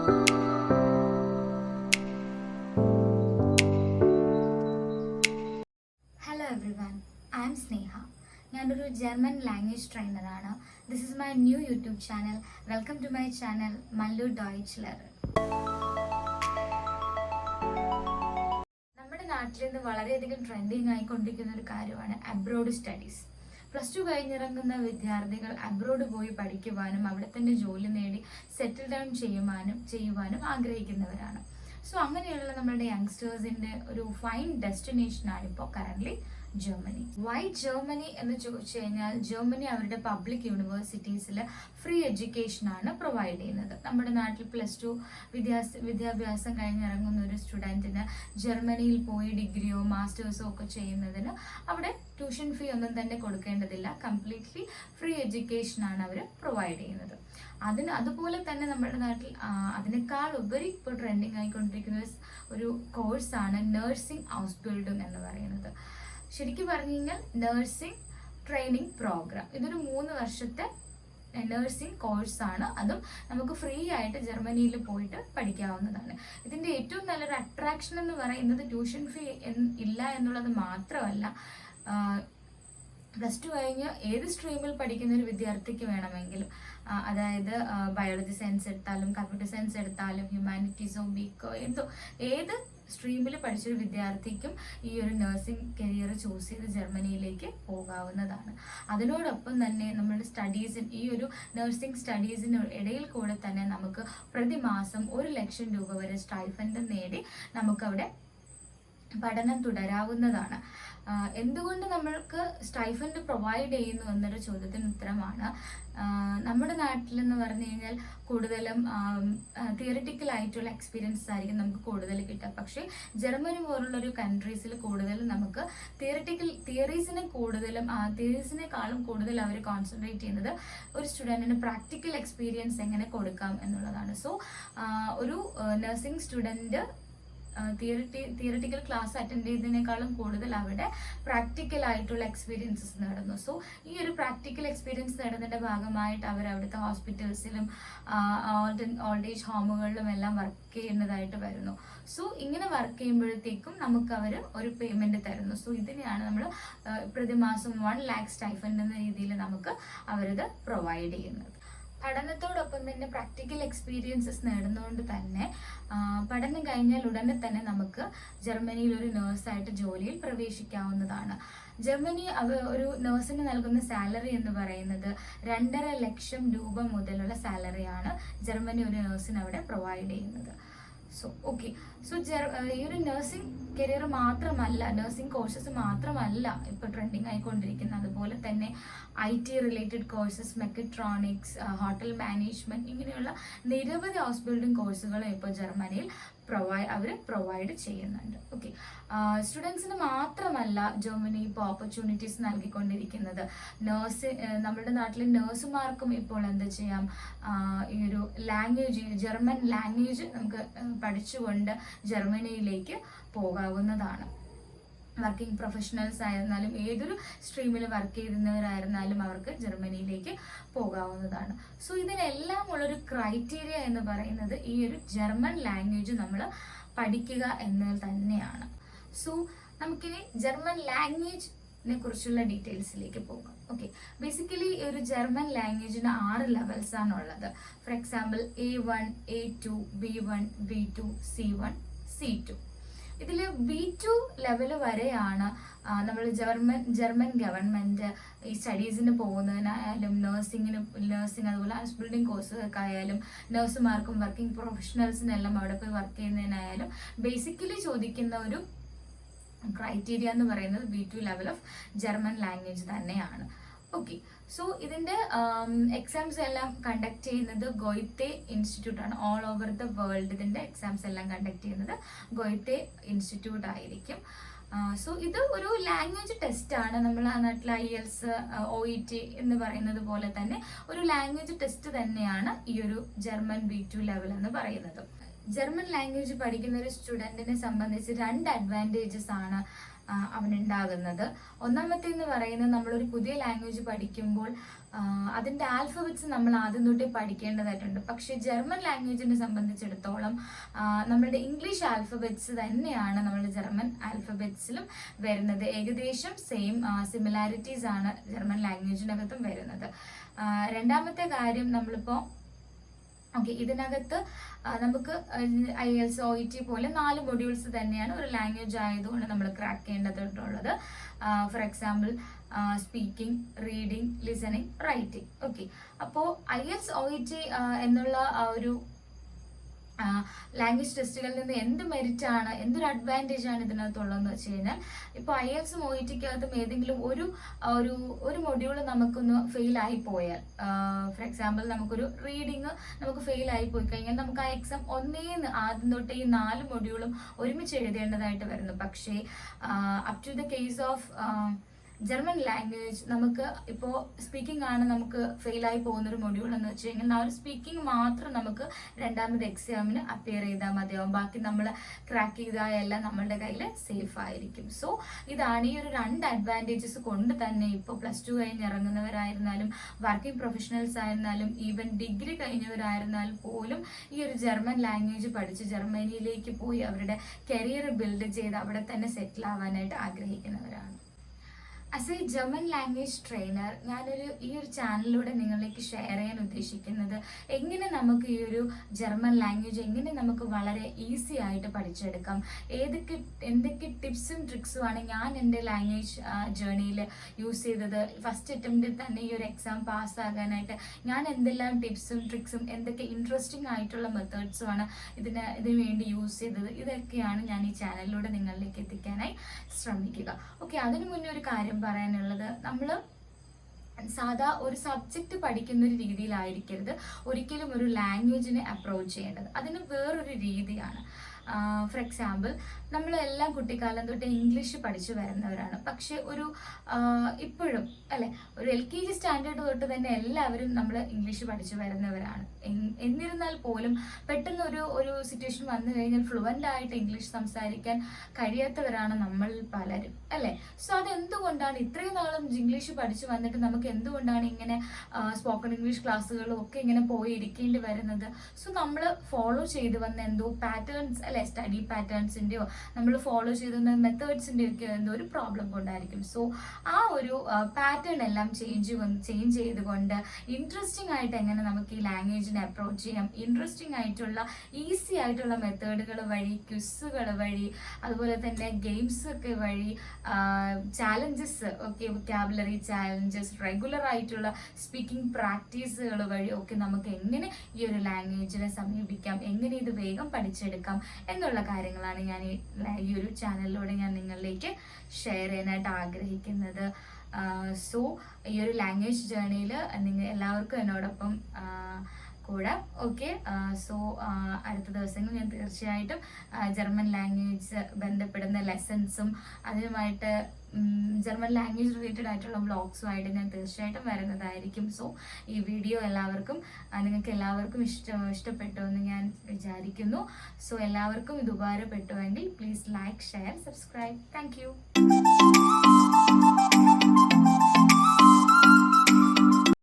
Hello everyone, I am Sneha. ഞാനൊരു German language ട്രെയിനറാണ്. This is my new YouTube channel. Welcome to my channel Mallu Deutsch ലെറൻ. നമ്മുടെ നാട്ടിൽ നിന്ന് വളരെയധികം ട്രെൻഡിങ് ആയിക്കൊണ്ടിരിക്കുന്ന ഒരു കാര്യമാണ് അബ്രോഡ് സ്റ്റഡീസ്. +2 കഴിഞ്ഞിറങ്ങുന്ന വിദ്യാർത്ഥികൾ അബ്രോഡ് പോയി പഠിക്കുവാനും അവിടെ തന്നെ ജോലി നേടി സെറ്റിൽ ഡൗൺ ചെയ്യുവാനും ആഗ്രഹിക്കുന്നവരാണ്. സോ അങ്ങനെയുള്ള നമ്മുടെ യങ്സ്റ്റേഴ്സിന്റെ ഒരു ഫൈൻ ഡെസ്റ്റിനേഷനാണ് ഇപ്പോൾ കറന്റ് ജർമ്മനി. വൈ ജർമ്മനി എന്ന് ചോദിച്ചു കഴിഞ്ഞാൽ, ജർമ്മനി അവരുടെ പബ്ലിക് യൂണിവേഴ്സിറ്റീസിൽ ഫ്രീ എഡ്യൂക്കേഷൻ ആണ് പ്രൊവൈഡ് ചെയ്യുന്നത്. നമ്മുടെ നാട്ടിൽ +2 വിദ്യാഭ്യാസം കഴിഞ്ഞിറങ്ങുന്ന ഒരു സ്റ്റുഡൻറ്റിന് ജർമ്മനിയിൽ പോയി ഡിഗ്രിയോ മാസ്റ്റേഴ്സോ ഒക്കെ ചെയ്യുന്നതിന് അവിടെ ട്യൂഷൻ ഫീ ഒന്നും തന്നെ കൊടുക്കേണ്ടതില്ല. കംപ്ലീറ്റ്ലി ഫ്രീ എഡ്യൂക്കേഷൻ ആണ് അവർ പ്രൊവൈഡ് ചെയ്യുന്നത്. അതുപോലെ തന്നെ നമ്മുടെ നാട്ടിൽ അതിനേക്കാൾ ഉപരി ഇപ്പോൾ ട്രെൻഡിങ് ആയിക്കൊണ്ടിരിക്കുന്ന ഒരു കോഴ്സാണ് നഴ്സിംഗ് ഔസ്ബിൽഡിംഗ് എന്ന് പറയുന്നത്. ശരിക്കും പറഞ്ഞു കഴിഞ്ഞാൽ നഴ്സിംഗ് ട്രെയിനിങ് പ്രോഗ്രാം. ഇതൊരു 3 വർഷത്തെ നഴ്സിംഗ് കോഴ്സാണ്. അതും നമുക്ക് ഫ്രീ ആയിട്ട് ജർമ്മനിയിൽ പോയിട്ട് പഠിക്കാവുന്നതാണ്. ഇതിൻ്റെ ഏറ്റവും നല്ലൊരു അട്രാക്ഷൻ എന്ന് പറയുന്നത് ട്യൂഷൻ ഫീ ഇല്ല എന്നുള്ളത് മാത്രമല്ല, +2 കഴിഞ്ഞ് ഏത് സ്ട്രീമിൽ പഠിക്കുന്ന ഒരു വിദ്യാർത്ഥിക്ക് വേണമെങ്കിലും, അതായത് ബയോളജി സയൻസ് എടുത്താലും കമ്പ്യൂട്ടർ സയൻസ് എടുത്താലും ഹ്യൂമാനിറ്റീസോ ബിക്കോ ഏത് സ്ട്രീമിൽ പഠിച്ചൊരു വിദ്യാർത്ഥിക്കും ഈ ഒരു നഴ്സിംഗ് കരിയർ ചൂസ് ചെയ്ത് ജർമ്മനിയിലേക്ക് പോകാവുന്നതാണ്. അതിനോടൊപ്പം തന്നെ നമ്മുടെ ഈ ഒരു നഴ്സിംഗ് സ്റ്റഡീസിന് ഇടയിൽ കൂടെ തന്നെ നമുക്ക് പ്രതിമാസം 1 ലക്ഷം രൂപ വരെ സ്റ്റൈഫൻഡ് നേടി നമുക്കവിടെ പഠനം തുടരാവുന്നതാണ്. എന്തുകൊണ്ട് നമ്മൾക്ക് സ്റ്റൈഫൻഡ് പ്രൊവൈഡ് ചെയ്യുന്നു എന്നൊരു ചോദ്യത്തിന് ഉത്തരമാണ്, നമ്മുടെ നാട്ടിലെന്ന് പറഞ്ഞു കഴിഞ്ഞാൽ കൂടുതലും തിയറിറ്റിക്കൽ ആയിട്ടുള്ള എക്സ്പീരിയൻസ് ആയിരിക്കും നമുക്ക് കൂടുതൽ കിട്ടുക. പക്ഷേ ജർമ്മനി പോലുള്ളൊരു കൺട്രീസിൽ കൂടുതലും നമുക്ക് തിയറീസിനെക്കാളും കൂടുതൽ അവർ കോൺസെൻട്രേറ്റ് ചെയ്യുന്നത് ഒരു സ്റ്റുഡൻറ്റിന് പ്രാക്ടിക്കൽ എക്സ്പീരിയൻസ് എങ്ങനെ കൊടുക്കാം എന്നുള്ളതാണ്. സോ ഒരു nursing student theoretical class attend ചെയ്തതിനേക്കാളും കൂടുതൽ അവിടെ പ്രാക്ടിക്കൽ ആയിട്ടുള്ള എക്സ്പീരിയൻസസ് നേടുന്നു. സോ ഈ ഒരു പ്രാക്ടിക്കൽ എക്സ്പീരിയൻസ് നേടുന്നതിൻ്റെ ഭാഗമായിട്ട് അവർ അവിടുത്തെ ഹോസ്പിറ്റൽസിലും ഓൾഡ് ഏജ് ഹോമുകളിലും എല്ലാം വർക്ക് ചെയ്യുന്നതായിട്ട് വരുന്നു. സോ ഇങ്ങനെ വർക്ക് ചെയ്യുമ്പോഴത്തേക്കും നമുക്ക് അവർ ഒരു പേയ്മെൻറ്റ് തരുന്നു. സോ ഇതിനെയാണ് നമ്മൾ പ്രതിമാസം 1 lakh സ്റ്റൈഫൻഡ് എന്ന രീതിയിൽ നമുക്ക് അവരത് പ്രൊവൈഡ് ചെയ്യുന്നത്. പഠനത്തോടൊപ്പം തന്നെ പ്രാക്ടിക്കൽ എക്സ്പീരിയൻസസ് നേടുന്നതുകൊണ്ട് തന്നെ പഠനം കഴിഞ്ഞാൽ ഉടനെ തന്നെ നമുക്ക് ജർമ്മനിയിൽ ഒരു നേഴ്സായിട്ട് ജോലിയിൽ പ്രവേശിക്കാവുന്നതാണ്. ജർമ്മനി ഒരു നേഴ്സിന് നൽകുന്ന സാലറി എന്ന് പറയുന്നത് 2.5 ലക്ഷം രൂപ മുതലുള്ള സാലറിയാണ് ജർമ്മനി ഒരു നേഴ്സിന് അവിടെ പ്രൊവൈഡ് ചെയ്യുന്നത്. സോ ഈ ഒരു നഴ്സിംഗ് കരിയർ മാത്രമല്ല, നഴ്സിംഗ് കോഴ്സസ് മാത്രമല്ല ഇപ്പോൾ ട്രെൻഡിങ് ആയിക്കൊണ്ടിരിക്കുന്നത്. അതുപോലെ തന്നെ IT related courses, mechatronics, hotel management, ഇങ്ങനെയുള്ള നിരവധി ഹൗസ് ബിൽഡിംഗ് കോഴ്സുകളും ഇപ്പോൾ ജർമ്മനിയിൽ അവർ പ്രൊവൈഡ് ചെയ്യുന്നുണ്ട്. സ്റ്റുഡൻസിന് മാത്രമല്ല ജർമ്മനി ഇപ്പോൾ ഓപ്പർച്യൂണിറ്റീസ് നൽകിക്കൊണ്ടിരിക്കുന്നത്. നമ്മുടെ നാട്ടിലെ നഴ്സുമാർക്കും ഇപ്പോൾ എന്ത് ചെയ്യാം, ഈ ഒരു ജർമ്മൻ ലാംഗ്വേജ് നമുക്ക് പഠിച്ചുകൊണ്ട് ജർമ്മനിയിലേക്ക് പോകാവുന്നതാണ്. വർക്കിംഗ് പ്രൊഫഷണൽസ് ആയിരുന്നാലും ഏതൊരു സ്ട്രീമിൽ വർക്ക് ചെയ്യുന്നവരായിരുന്നാലും അവർക്ക് ജർമ്മനിയിലേക്ക് പോകാവുന്നതാണ്. സോ ഇതിനെല്ലാം ഉള്ളൊരു ക്രൈറ്റീരിയ എന്ന് പറയുന്നത് ഈ ഒരു ജർമ്മൻ ലാംഗ്വേജ് നമ്മൾ പഠിക്കുക എന്നത് തന്നെയാണ്. സോ നമുക്കിനി ജർമ്മൻ ലാംഗ്വേജിനെ കുറിച്ചുള്ള ഡീറ്റെയിൽസിലേക്ക് പോകാം. ബേസിക്കലി ഒരു ജർമ്മൻ ലാംഗ്വേജിന് 6 ലെവൽസ് ആണുള്ളത്. For example A1, A2, B1, B2, C1, C2. ഇതിൽ B2 ലെവൽ വരെയാണ് നമ്മൾ ജർമ്മൻ ഗവൺമെൻറ് ഈ സ്റ്റഡീസിന് പോകുന്നതിനായാലും നഴ്സിംഗ് അതുപോലെ ഹൗസ് ബിൽഡിംഗ് കോഴ്സുകൾക്കായാലും നഴ്സുമാർക്കും വർക്കിംഗ് പ്രൊഫഷണൽസിനെല്ലാം അവിടെ പോയി വർക്ക് ചെയ്യുന്നതിനായാലും ബേസിക്കലി ചോദിക്കുന്ന ഒരു ക്രൈറ്റീരിയ എന്ന് പറയുന്നത് B2 level of German language തന്നെയാണ്. സോ ഇതിൻ്റെ എക്സാംസ് എല്ലാം കണ്ടക്ട് ചെയ്യുന്നത് ഗോയ്തെ ഇൻസ്റ്റിറ്റ്യൂട്ട് ആണ്. ഓൾ ഓവർ ദ വേൾഡ് ഇതിൻ്റെ എക്സാംസ് എല്ലാം കണ്ടക്ട് ചെയ്യുന്നത് ഗോയ്തെ ഇൻസ്റ്റിറ്റ്യൂട്ട് ആയിരിക്കും. സോ ഇത് ഒരു ലാംഗ്വേജ് ടെസ്റ്റ് ആണ്. നമ്മൾ ആ നാട്ടിൽ IELTS, OET എന്ന് പറയുന്നത് പോലെ തന്നെ ഒരു ലാംഗ്വേജ് ടെസ്റ്റ് തന്നെയാണ് ഈ ഒരു ജർമ്മൻ B2 ലെവൽ എന്ന് പറയുന്നത്. ജർമ്മൻ ലാംഗ്വേജ് പഠിക്കുന്ന ഒരു സ്റ്റുഡൻറ്റിനെ സംബന്ധിച്ച് 2 അഡ്വാൻറ്റേജസ് ആണ് അവനുണ്ടാകുന്നത്. ഒന്നാമത്തേന്ന് പറയുന്നത്, നമ്മളൊരു പുതിയ ലാംഗ്വേജ് പഠിക്കുമ്പോൾ അതിൻ്റെ ആൽഫബറ്റ്സ് നമ്മൾ ആദ്യം തൊട്ടേ പഠിക്കേണ്ടതായിട്ടുണ്ട്. പക്ഷേ ജർമ്മൻ ലാംഗ്വേജിനെ സംബന്ധിച്ചിടത്തോളം നമ്മളുടെ ഇംഗ്ലീഷ് ആൽഫബറ്റ്സ് തന്നെയാണ് നമ്മളുടെ ജർമ്മൻ ആൽഫബറ്റ്സിലും വരുന്നത്. ഏകദേശം സിമിലാരിറ്റീസ് ആണ് ജർമ്മൻ ലാംഗ്വേജിനകത്തും വരുന്നത്. രണ്ടാമത്തെ കാര്യം, നമ്മളിപ്പോൾ ഇതിനകത്ത് നമുക്ക് IELTS OET പോലെ 4 മൊഡ്യൂൾസ് തന്നെയാണ് ഒരു ലാംഗ്വേജ് ആയതുകൊണ്ട് നമ്മൾ ക്രാക്ക് ചെയ്യേണ്ടതായിട്ടുള്ളത്. For example speaking, reading, listening, writing. അപ്പോൾ IELTS OET എന്നുള്ള ഒരു ലാംഗ്വേജ് ടെസ്റ്റുകളിൽ നിന്ന് എന്ത് മെറിറ്റ് ആണ്, എന്തൊരു അഡ്വാൻറ്റേജ് ആണ് ഇതിനകത്തുള്ളതെന്ന് വെച്ച് കഴിഞ്ഞാൽ, ഇപ്പോൾ IELTS OETക്കകത്തും ഏതെങ്കിലും ഒരു മൊഡ്യൂൾ നമുക്കൊന്ന് ഫെയിൽ ആയി പോയാൽ, ഫോർ എക്സാമ്പിൾ നമുക്കൊരു റീഡിങ് നമുക്ക് ഫെയിൽ ആയി പോയി കഴിഞ്ഞാൽ നമുക്ക് ആ എക്സാം ആദ്യം തൊട്ട് ഈ 4 മൊഡ്യൂളും ഒരുമിച്ച് എഴുതേണ്ടതായിട്ട് വരുന്നു. പക്ഷേ up to the case of German language, നമുക്ക് ഇപ്പോൾ സ്പീക്കിംഗ് ആണ് നമുക്ക് ഫെയിലായി പോകുന്നൊരു മൊഡ്യൂൾ എന്ന് വെച്ച് കഴിഞ്ഞാൽ ആ ഒരു സ്പീക്കിംഗ് മാത്രം നമുക്ക് രണ്ടാമത് എക്സാമിന് അപ്പിയർ ചെയ്താൽ മതിയാവും. ബാക്കി നമ്മൾ ക്രാക്ക് ചെയ്താലെല്ലാം നമ്മളുടെ കയ്യിൽ സേഫ് ആയിരിക്കും. സോ ഇതാണ് ഈ ഒരു 2 അഡ്വാൻറ്റേജസ് കൊണ്ട് തന്നെ ഇപ്പോൾ +2 കഴിഞ്ഞ് ഇറങ്ങുന്നവരായിരുന്നാലും, വർക്കിംഗ് പ്രൊഫഷണൽസ് ആയിരുന്നാലും, ഈവൻ ഡിഗ്രി കഴിഞ്ഞവരായിരുന്നാലും പോലും ഈ ഒരു ജർമ്മൻ ലാംഗ്വേജ് പഠിച്ച് ജർമ്മനിയിലേക്ക് പോയി അവരുടെ കരിയർ ബിൽഡ് ചെയ്ത് അവിടെ തന്നെ സെറ്റിൽ ആവാനായിട്ട് ആഗ്രഹിക്കുന്നവരാണ്. As A German language trainer, ഈ ഒരു ചാനലിലൂടെ നിങ്ങളിലേക്ക് ഷെയർ ചെയ്യാൻ ഉദ്ദേശിക്കുന്നത് എങ്ങനെ നമുക്ക് ഈ ഒരു ജർമ്മൻ ലാംഗ്വേജ് എങ്ങനെ നമുക്ക് വളരെ ഈസി ആയിട്ട് പഠിച്ചെടുക്കാം, എന്തൊക്കെ ടിപ്സും ട്രിക്സുമാണ് ഞാൻ എൻ്റെ ലാംഗ്വേജ് ജേർണിയിൽ യൂസ് ചെയ്തത്. ഫസ്റ്റ് അറ്റംപ്റ്റിൽ തന്നെ ഈ ഒരു എക്സാം പാസ്സാകാനായിട്ട് ഞാൻ എന്തെല്ലാം ടിപ്സും ട്രിക്സും എന്തൊക്കെ ഇൻട്രസ്റ്റിംഗ് ആയിട്ടുള്ള മെത്തേഡ്സുമാണ് ഇതിന് വേണ്ടി യൂസ് ചെയ്തത്. ഇതൊക്കെയാണ് ഞാൻ ഈ ചാനലിലൂടെ നിങ്ങളിലേക്ക് എത്തിക്കാനായി ശ്രമിക്കുക. അതിനു മുന്നേ ഒരു കാര്യം പറയാനുള്ളത്, നമ്മൾ സാധാ ഒരു സബ്ജക്റ്റ് പഠിക്കുന്ന ഒരു രീതിയിലായിരിക്കരുത് ഒരിക്കലും ഒരു ലാംഗ്വേജിനെ അപ്രോച്ച് ചെയ്യേണ്ടത്. അതിന് വേറൊരു രീതിയാണ്. ഫോർ എക്സാമ്പിൾ, നമ്മളെല്ലാം കുട്ടിക്കാലം തൊട്ട് ഇംഗ്ലീഷ് പഠിച്ചു വരുന്നവരാണ്. പക്ഷെ ഇപ്പോഴും അല്ലെ, ഒരു LKG സ്റ്റാൻഡേർഡ് തൊട്ട് തന്നെ എല്ലാവരും നമ്മൾ ഇംഗ്ലീഷ് പഠിച്ചു വരുന്നവരാണ്. എന്നിരുന്നാൽ പോലും പെട്ടെന്ന് ഒരു സിറ്റുവേഷൻ വന്നു കഴിഞ്ഞാൽ ഫ്ലുവൻ്റ് ആയിട്ട് ഇംഗ്ലീഷ് സംസാരിക്കാൻ കഴിയാത്തവരാണ് നമ്മൾ പലരും അല്ലെ. സോ അതെന്തുകൊണ്ടാണ് ഇത്രയും നാളും ഇംഗ്ലീഷ് പഠിച്ചു വന്നിട്ട് നമുക്ക് എന്തുകൊണ്ടാണ് ഇങ്ങനെ സ്പോക്കൺ ഇംഗ്ലീഷ് ക്ലാസ്സുകളും ഒക്കെ ഇങ്ങനെ പോയി ഇരിക്കേണ്ടി വരുന്നത്? സോ നമ്മൾ ഫോളോ ചെയ്ത് വന്ന എന്തോ പാറ്റേൺസ് അല്ലെ, സ്റ്റഡി പാറ്റേൺസിൻ്റെയോ നമ്മൾ ഫോളോ ചെയ്തുന്ന മെത്തേഡ്സിൻ്റെയോ ഒക്കെ എന്തോ ഒരു പ്രോബ്ലം കൊണ്ടായിരിക്കും. സോ ആ ഒരു പാറ്റേൺ എല്ലാം ചേഞ്ച് ചെയ്തുകൊണ്ട് ഇൻട്രസ്റ്റിംഗ് ആയിട്ട് എങ്ങനെ നമുക്ക് ഈ ലാംഗ്വേജിനെ അപ്രോച്ച് ചെയ്യാം, ഇൻട്രസ്റ്റിംഗ് ആയിട്ടുള്ള ഈസി ആയിട്ടുള്ള മെത്തേഡുകൾ വഴി, ക്വിസുകൾ വഴി, അതുപോലെ തന്നെ ഗെയിംസ് ഒക്കെ വഴി, ചാലഞ്ചസ് വൊക്കാബുലറി ചാലഞ്ചസ്, റെഗുലർ ആയിട്ടുള്ള സ്പീക്കിംഗ് പ്രാക്ടീസുകൾ വഴി ഒക്കെ നമുക്ക് എങ്ങനെ ഈ ഒരു ലാംഗ്വേജിനെ സമീപിക്കാം, എങ്ങനെ ഇത് വേഗം പഠിച്ചെടുക്കാം എന്നുള്ള കാര്യങ്ങളാണ് ഞാൻ ഈ ഒരു ചാനലിലൂടെ ഞാൻ നിങ്ങളിലേക്ക് ഷെയർ ചെയ്യാനായിട്ട് ആഗ്രഹിക്കുന്നത്. സോ ഈ ഒരു ലാംഗ്വേജ് ജേർണിയിൽ നിങ്ങൾ എല്ലാവർക്കും എന്നോടൊപ്പം കൂടെ സോ അടുത്ത ദിവസങ്ങളിൽ ഞാൻ തീർച്ചയായിട്ടും ജർമ്മൻ ലാംഗ്വേജ് ബന്ധപ്പെടുന്ന ലെസൺസും അതുമായിട്ട് ജർമ്മൻ ലാംഗ്വേജ് റിലേറ്റഡ് ആയിട്ടുള്ള വ്ളോഗ്സുമായിട്ട് ഞാൻ തീർച്ചയായിട്ടും വരുന്നതായിരിക്കും. സോ ഈ വീഡിയോ നിങ്ങൾക്ക് എല്ലാവർക്കും ഇഷ്ടപ്പെട്ടു എന്ന് ഞാൻ വിചാരിക്കുന്നു. സോ എല്ലാവർക്കും ഇത് ഉപകാരപ്പെട്ടുവെങ്കിൽ please like, share, subscribe. Thank U.